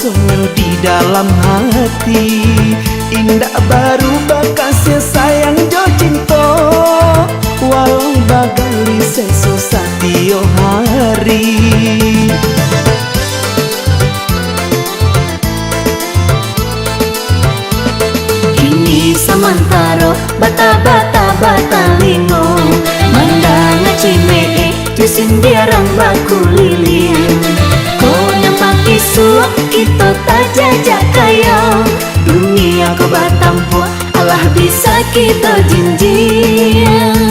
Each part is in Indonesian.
rasanya di dalam hati. Indah baru bakasnya sayang jo cinta, walau bagali sesusah tiap hari. Kini samantaro bata-bata batalingo, mandanga cimee tusin biarang baku lilin. Kau nampak isu kita tak jajak kaya, dunia kau batampu Allah bisa kita jinjin.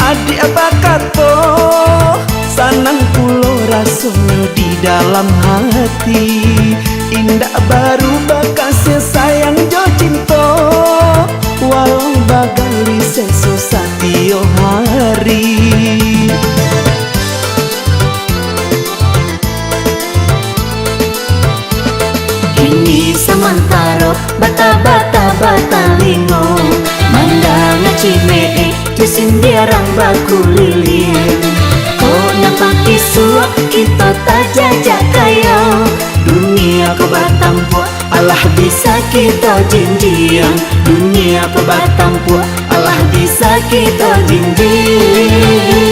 Adik bakato sanang pulo rasanya di dalam hati. Indah baru bakasnya sayang jo cinta, walau bagali sesusah tiap hari. Kini samantaro bata-bata batalingo, mandanga cimee tusin biarang baku lilin. Kau nampak isu kita tak jajak kaya, dunia kau batampu Allah bisa kita jinjin. Dunia kau batampu Allah bisa kita jinjin.